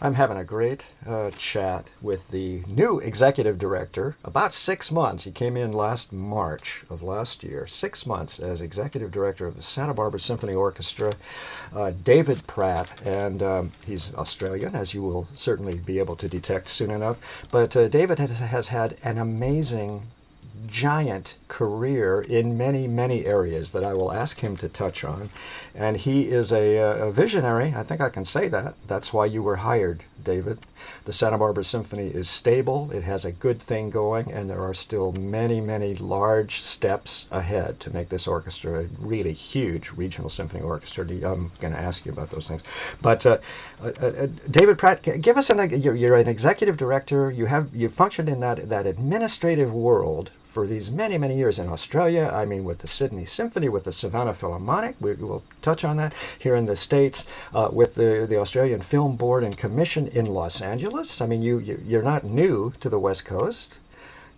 I'm having a great chat with the new executive director. About 6 months. He came in last March of last year. 6 months as executive director of the Santa Barbara Symphony Orchestra, David Pratt. And he's Australian, as you will certainly be able to detect soon enough. But David has had an amazing giant career in many, many areas that I will ask him to touch on. And he is a visionary. I think I can say that. That's why you were hired, David. The Santa Barbara Symphony is stable. It has a good thing going, and there are still many, many large steps ahead to make this orchestra a really huge regional symphony orchestra. I'm going to ask you about those things. But David Pratt, give us you're an executive director. You functioned in that administrative world for these many, many years in Australia. I mean, with the Sydney Symphony, with the Savannah Philharmonic. We will touch on that here in the States, with the Australian Film Board and Commission in Los Angeles. I mean, you're not new to the West Coast.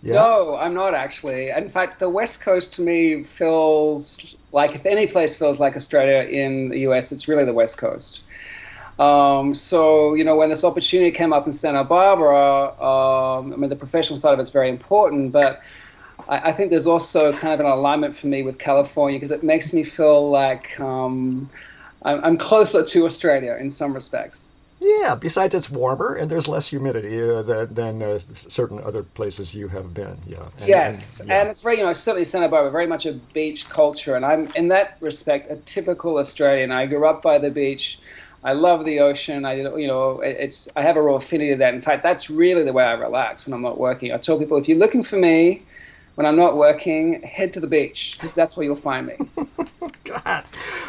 Yeah. No, I'm not actually. In fact, the West Coast to me feels like if any place feels like Australia in the US, it's really the West Coast. So, when this opportunity came up in Santa Barbara, I mean, the professional side of it's very important, but I think there's also kind of an alignment for me with California because it makes me feel like I'm closer to Australia in some respects. Yeah, besides it's warmer and there's less humidity than certain other places you have been. Yeah, and Yes, yeah. and it's very, certainly Santa Barbara, very much a beach culture, and I'm in that respect a typical Australian. I grew up by the beach. I love the ocean. I have a real affinity to that. In fact, that's really the way I relax when I'm not working. I tell people if you're looking for me when I'm not working, head to the beach because that's where you'll find me. God.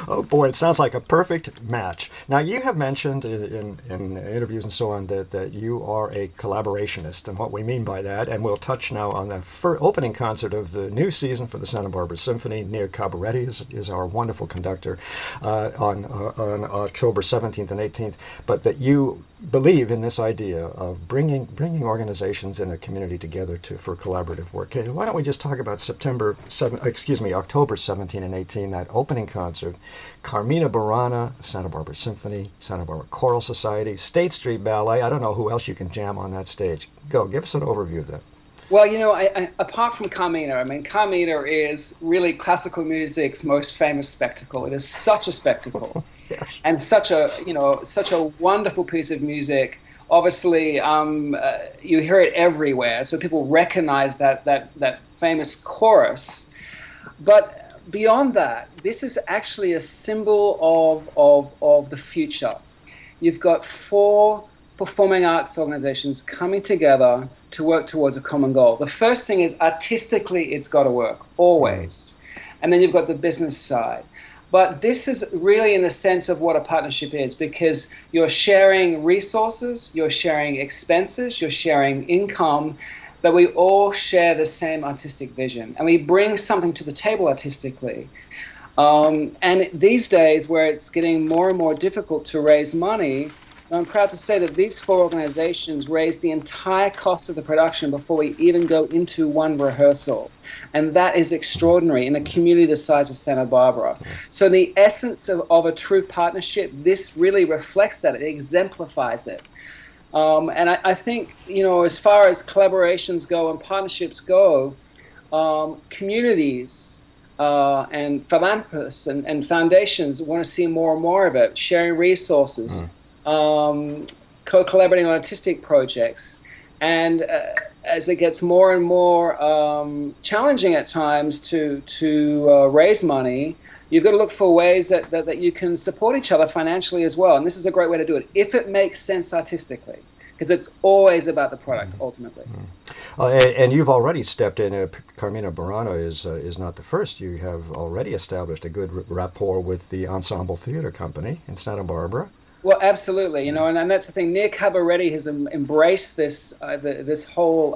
Oh boy, it sounds like a perfect match. Now, you have mentioned in interviews and so on that you are a collaborationist, and what we mean by that, and we'll touch now on the opening concert of the new season for the Santa Barbara Symphony. Neil Cabaretti is our wonderful conductor on October 17th and 18th, but that you believe in this idea of bringing organizations in a community together for collaborative work. Okay, why don't we just talk about October 17 and 18, that opening concert, Carmina Burana, Santa Barbara Symphony, Santa Barbara Choral Society, State Street Ballet. I don't know who else you can jam on that stage. Go, give us an overview of that. Well, apart from Carmina, I mean, Carmina is really classical music's most famous spectacle. It is such a spectacle. Yes. And such a wonderful piece of music. Obviously, you hear it everywhere, so people recognize that famous chorus. But beyond that, this is actually a symbol of the future. You've got four performing arts organizations coming together to work towards a common goal. The first thing is artistically, it's got to work always, and then you've got the business side. But this is really in the sense of what a partnership is because you're sharing resources, you're sharing expenses, you're sharing income, but we all share the same artistic vision and we bring something to the table artistically. And these days, where it's getting more and more difficult to raise money, I'm proud to say that these four organizations raise the entire cost of the production before we even go into one rehearsal. And that is extraordinary in a community the size of Santa Barbara. So the essence of a true partnership, this really reflects that. It exemplifies it. And I think, as far as collaborations go and partnerships go, communities and philanthropists and foundations want to see more and more of it, sharing resources. Co-collaborating on artistic projects, and as it gets more and more challenging at times to raise money, you've got to look for ways that you can support each other financially as well. And this is a great way to do it if it makes sense artistically, because it's always about the product ultimately. And you've already stepped in. Carmina Burana is not the first. You have already established a good rapport with the Ensemble Theater Company in Santa Barbara. Well, absolutely, and that's the thing. Neil Cabaretti has embraced this whole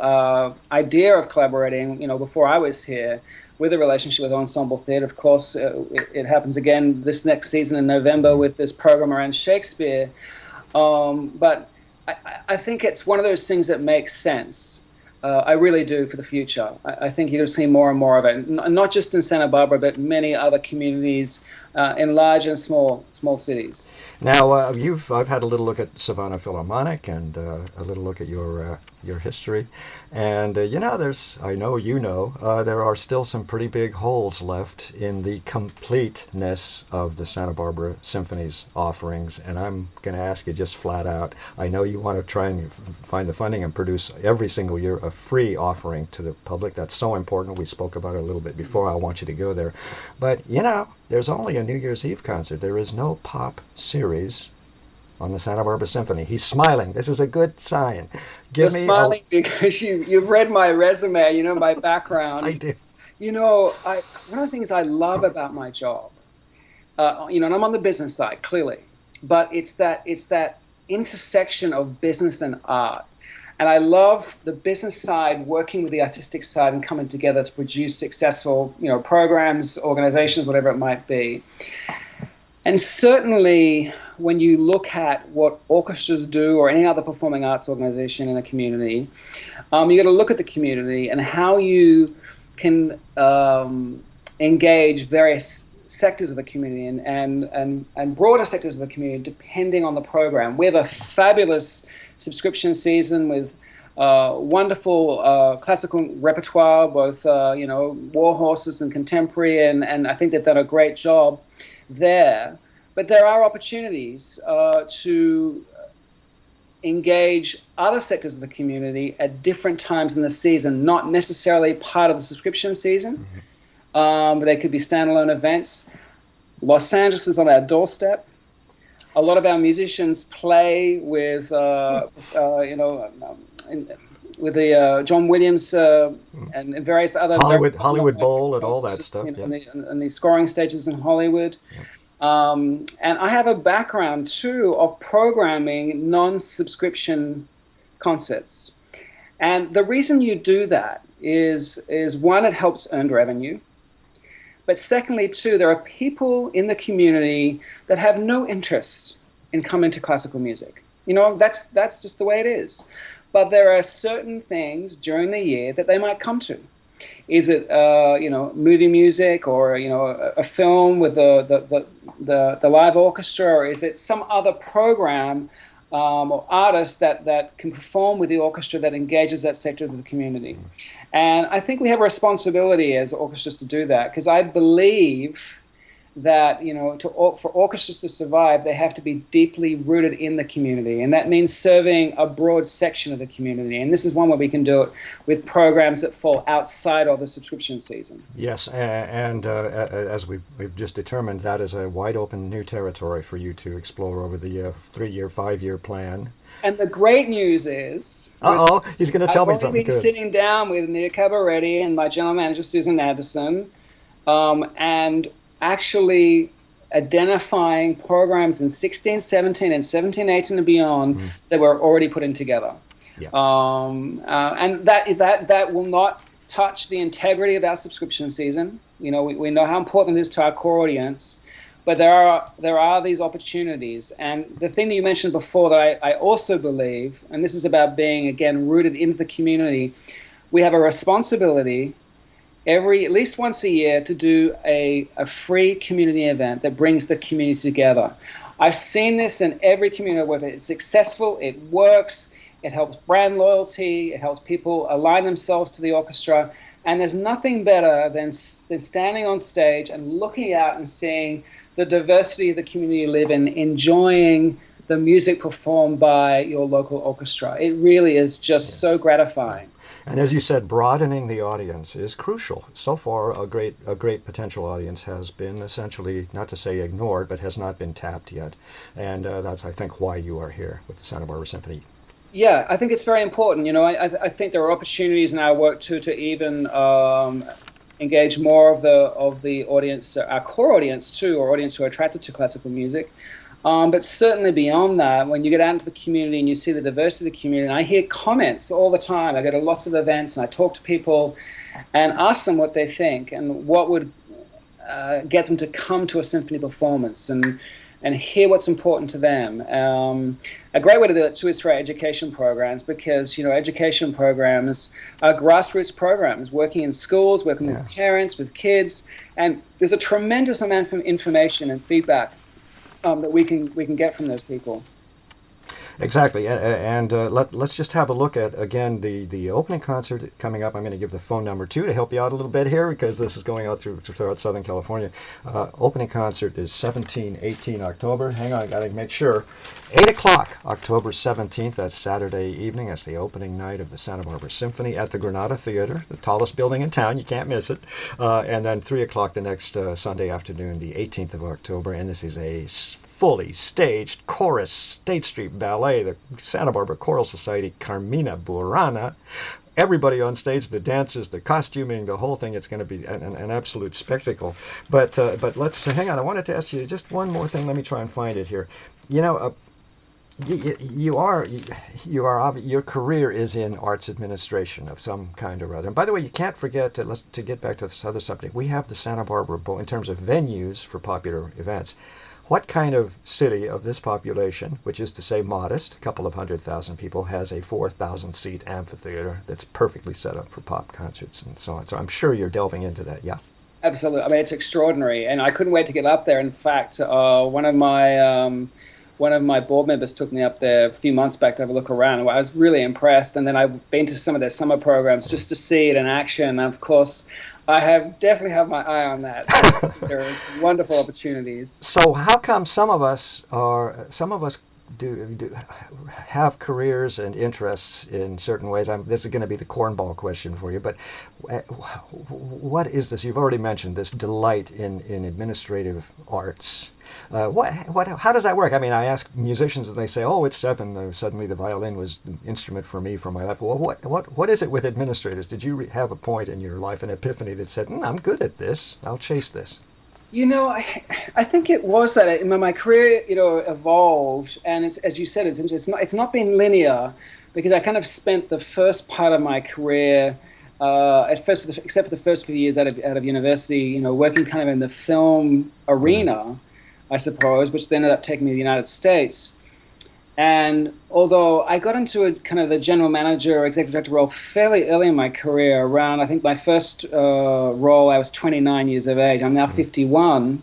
idea of collaborating. Before I was here, with a relationship with Ensemble Theatre. Of course, it happens again this next season in November with this program around Shakespeare. But I think it's one of those things that makes sense. I really do for the future. I think you're going to see more and more of it, not just in Santa Barbara, but many other communities in large and small cities. Now, I've had a little look at Savannah Philharmonic and a little look at your history, and I know there are still some pretty big holes left in the completeness of the Santa Barbara Symphony's offerings, and I'm going to ask you just flat out. I know you want to try and find the funding and produce every single year a free offering to the public. That's so important. We spoke about it a little bit before. I want you to go there, but there's only a New Year's Eve concert. There is no pop series on the Santa Barbara Symphony. He's smiling. This is a good sign. You're smiling because you've read my resume, my background. I do. One of the things I love about my job, and I'm on the business side, clearly, but it's that intersection of business and art. And I love the business side working with the artistic side and coming together to produce successful, programs, organizations, whatever it might be. And certainly when you look at what orchestras do or any other performing arts organization in a community, you got to look at the community and how you can engage various sectors of the community and broader sectors of the community depending on the program. We have a fabulous subscription season with wonderful classical repertoire, both war horses and contemporary, and I think they've done a great job there. But there are opportunities to engage other sectors of the community at different times in the season, not necessarily part of the subscription season. But they could be standalone events. Los Angeles is on our doorstep. A lot of our musicians play with, with the John Williams and various other Hollywood Bowl and all that stuff, and the scoring stages in Hollywood. And I have a background too of programming non-subscription concerts, and the reason you do that is one, it helps earn revenue. But secondly, too, there are people in the community that have no interest in coming to classical music. That's just the way it is. But there are certain things during the year that they might come to. Is it movie music, or a film with the live orchestra, or is it some other program or artist that can perform with the orchestra that engages that sector of the community? And I think we have a responsibility as orchestras to do that, because I believe that for orchestras to survive, they have to be deeply rooted in the community, and that means serving a broad section of the community. And this is one where we can do it with programs that fall outside of the subscription season. Yes, and as we've just determined, that is a wide open new territory for you to explore over the 3-year, 5-year plan. And the great news is, he's going to tell me something good. I've already been sitting down with Nia Cabaretti and my general manager Susan Anderson, and actually identifying programs in 16, 17, and 17, 18 and beyond that we're already putting together. Yeah. And that will not touch the integrity of our subscription season. We know how important it is to our core audience, but there are these opportunities. And the thing that you mentioned before that I also believe, and this is about being, again, rooted into the community, we have a responsibility at least once a year to do a free community event that brings the community together. I've seen this in every community where it's successful, it works, it helps brand loyalty, it helps people align themselves to the orchestra, and there's nothing better than standing on stage and looking out and seeing the diversity of the community you live in, enjoying the music performed by your local orchestra. It really is just so gratifying. And as you said, broadening the audience is crucial. So far, a great potential audience has been essentially, not to say ignored, but has not been tapped yet. And that's, I think, why you are here with the Santa Barbara Symphony. Yeah, I think it's very important. I think there are opportunities in our work too to even engage more of the audience, our core audience too, or audience who are attracted to classical music. But certainly beyond that, when you get out into the community and you see the diversity of the community, and I hear comments all the time. I go to lots of events and I talk to people and ask them what they think and what would get them to come to a symphony performance and hear what's important to them. A great way to do it too is through our education programs, because education programs are grassroots programs, working in schools, working with parents, with kids, and there's a tremendous amount of information and feedback that we can get from those people. Exactly, and let's just have a look at, again, the opening concert coming up. I'm going to give the phone number too to help you out a little bit here, because this is going out throughout Southern California. Opening concert is 18 October. Hang on, I got to make sure. 8 o'clock, October 17th. That's Saturday evening. That's the opening night of the Santa Barbara Symphony at the Granada Theater, the tallest building in town. You can't miss it. And then 3 o'clock the next Sunday afternoon, the 18th of October. And this is a fully staged chorus State Street Ballet, the Santa Barbara Choral Society, Carmina Burana. Everybody on stage, the dancers, the costuming, the whole thing. It's going to be an absolute spectacle. But let's hang on. I wanted to ask you just one more thing. Let me try and find it here. You know, your career is in arts administration of some kind or other. And by the way, you can't forget to get back to this other subject. We have the Santa Barbara Bowl in terms of venues for popular events. What kind of city of this population, which is to say modest, a couple of 100,000 people, has a 4,000-seat amphitheater that's perfectly set up for pop concerts and so on? So I'm sure you're delving into that, yeah. Absolutely. I mean, it's extraordinary, and I couldn't wait to get up there. In fact, one of my board members took me up there a few months back to have a look around. I was really impressed, and then I've been to some of their summer programs just to see it in action. And of course, I definitely have my eye on that. There are wonderful opportunities. So how come some of us do have careers and interests in certain ways? This is going to be the cornball question for you, but what is this? You've already mentioned this delight in administrative arts. How does that work? I mean, I ask musicians and they say, "Oh, it's seven." Suddenly, the violin was an instrument for me for my life. Well, what is it with administrators? Did you have a point in your life, an epiphany that said, "I'm good at this. I'll chase this"? You know, I think it was that my career, evolved, and it's, as you said, it's not been linear, because I kind of spent the first part of my career, at first, except for the first few years out of university, working kind of in the film arena, I suppose, which then ended up taking me to the United States. And although I got into a kind of the general manager or executive director role fairly early in my career, around, I think my first role, I was 29 years of age. I'm now 51.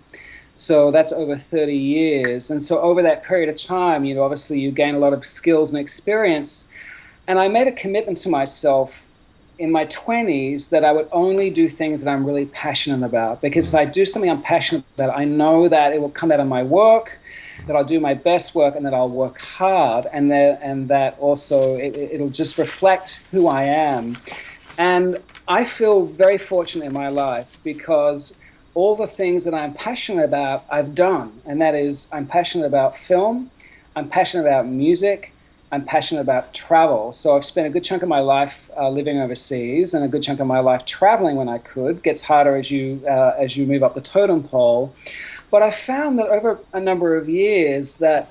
So that's over 30 years. And so over that period of time, obviously you gain a lot of skills and experience. And I made a commitment to myself in my 20s that I would only do things that I'm really passionate about. Because if I do something I'm passionate about, I know that it will come out of my work, that I'll do my best work, and that I'll work hard, and that also it'll just reflect who I am. And I feel very fortunate in my life, because all the things that I'm passionate about, I've done. And that is, I'm passionate about film, I'm passionate about music, I'm passionate about travel. So I've spent a good chunk of my life living overseas, and a good chunk of my life traveling when I could. It gets harder as you move up the totem pole. But I found that over a number of years that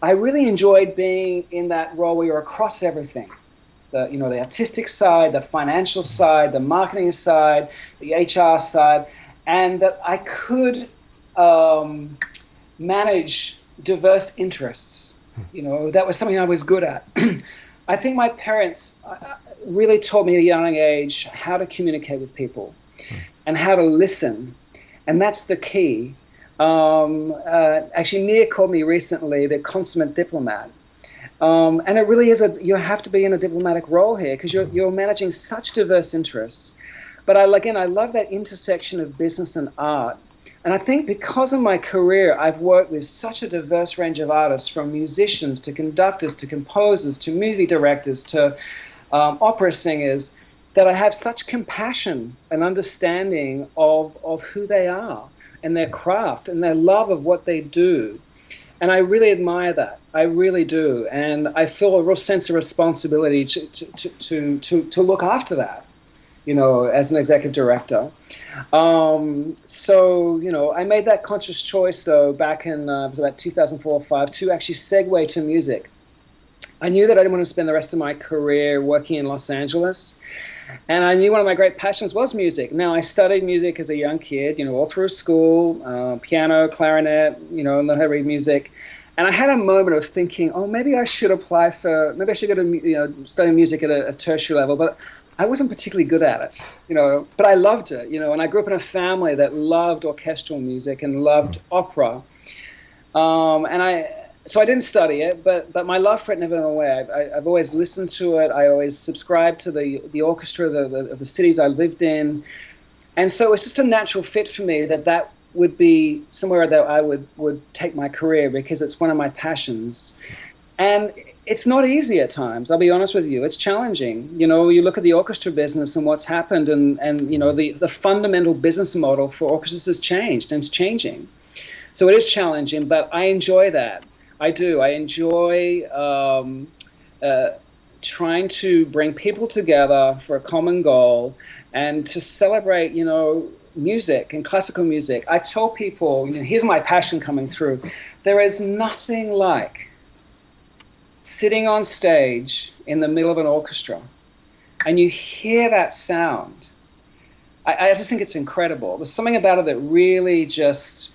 I really enjoyed being in that role where you're across everything. The artistic side, the financial side, the marketing side, the HR side, and that I could manage diverse interests. That was something I was good at. I think my parents really taught me at a young age how to communicate with people and how to listen. And that's the key. Actually, Nia called me recently the consummate diplomat. And it really is you have to be in a diplomatic role here, because you're managing such diverse interests. But I love that intersection of business and art. And I think because of my career, I've worked with such a diverse range of artists, from musicians to conductors to composers to movie directors to opera singers, that I have such compassion and understanding of who they are and their craft and their love of what they do. And I really admire that. I really do. And I feel a real sense of responsibility to look after that, as an executive director. So, I made that conscious choice, though, back in it was about 2004 or 2005, to actually segue to music. I knew that I didn't want to spend the rest of my career working in Los Angeles. And I knew one of my great passions was music. Now, I studied music as a young kid, all through school, piano, clarinet, learned how to read music. And I had a moment of thinking, maybe I should go to, study music at a tertiary level. But I wasn't particularly good at it, but I loved it, and I grew up in a family that loved orchestral music and loved opera. So I didn't study it, but my love for it never went away. I've always listened to it. I always subscribed to the orchestra of the cities I lived in, and so it's just a natural fit for me that that would be somewhere that I would take my career because it's one of my passions. And it's not easy at times. I'll be honest with you. It's challenging. You know, you look at the orchestra business and what's happened, and you know the fundamental business model for orchestras has changed and it's changing. So it is challenging, but I enjoy that. I do. I enjoy uh, trying to bring people together for a common goal and to celebrate, you know, music and classical music. I tell people, you know, here's my passion coming through. There is nothing like sitting on stage in the middle of an orchestra and you hear that sound. I just think it's incredible. There's something about it that really just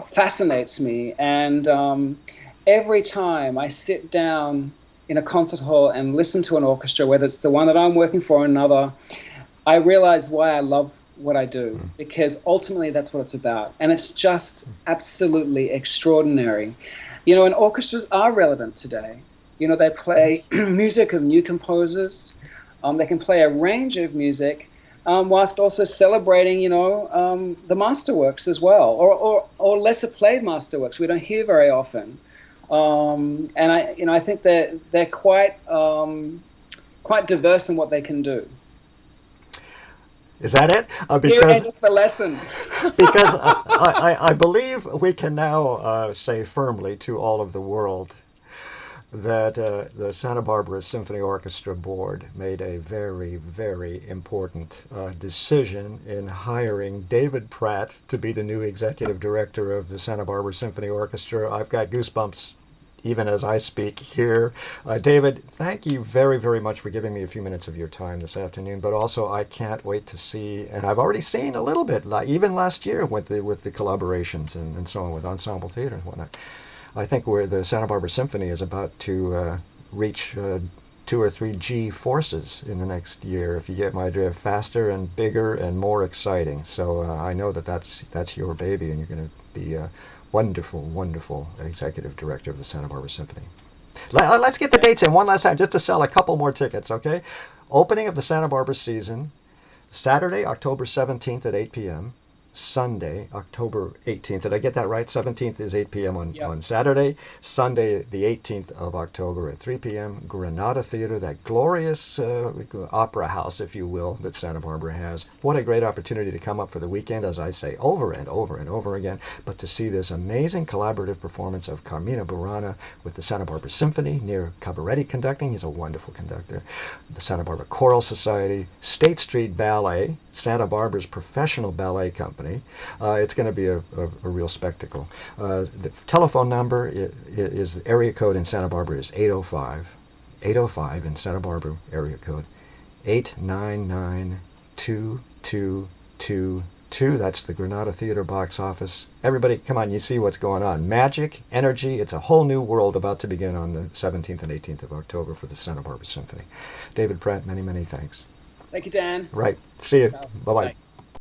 fascinates me. And every time I sit down in a concert hall and listen to an orchestra, whether it's the one that I'm working for or another, I realize why I love what I do, because ultimately that's what it's about. And it's just absolutely extraordinary. You know, and orchestras are relevant today. You know, they play music of new composers. They can play a range of music, whilst also celebrating, you know, the masterworks as well, or lesser played masterworks we don't hear very often. And you know, I think they're quite diverse in what they can do. Is that it? Here Because endeth the lesson. because I believe we can now say firmly to all of the world that the Santa Barbara Symphony Orchestra Board made a very, very important decision in hiring David Pratt to be the new executive director of the Santa Barbara Symphony Orchestra. I've got goosebumps even as I speak here. David, thank you very, very much for giving me a few minutes of your time this afternoon. But also, I can't wait to see, and I've already seen a little bit, like even last year with the collaborations and so on with ensemble theater and whatnot. I think where the Santa Barbara Symphony is about to reach 2 or 3 G forces in the next year, if you get my drift, faster and bigger and more exciting. So I know that that's your baby, and you're going to be a wonderful, wonderful executive director of the Santa Barbara Symphony. Let's get the dates in one last time, just to sell a couple more tickets, okay? Opening of the Santa Barbara season, Saturday, October 17th at 8 p.m. Sunday, October 18th. Did I get that right? 17th is 8 p.m. Yep. on Saturday. Sunday, the 18th of October at 3 p.m. Granada Theater, that glorious opera house, if you will, that Santa Barbara has. What a great opportunity to come up for the weekend, as I say over and over and over again, but to see this amazing collaborative performance of Carmina Burana with the Santa Barbara Symphony, Nir Cabaretti conducting. He's a wonderful conductor. The Santa Barbara Choral Society, State Street Ballet, Santa Barbara's professional ballet company. It's going to be a real spectacle. The telephone number is area code in Santa Barbara is 805 in Santa Barbara area code 899-2222. That's the Granada Theater box office. Everybody, come on, you see what's going on. Magic, energy, it's a whole new world about to begin on the 17th and 18th of October for the Santa Barbara Symphony. David Pratt, many, many thanks. Thank you, Dan. Right. See you. Ciao. Bye-bye. Bye.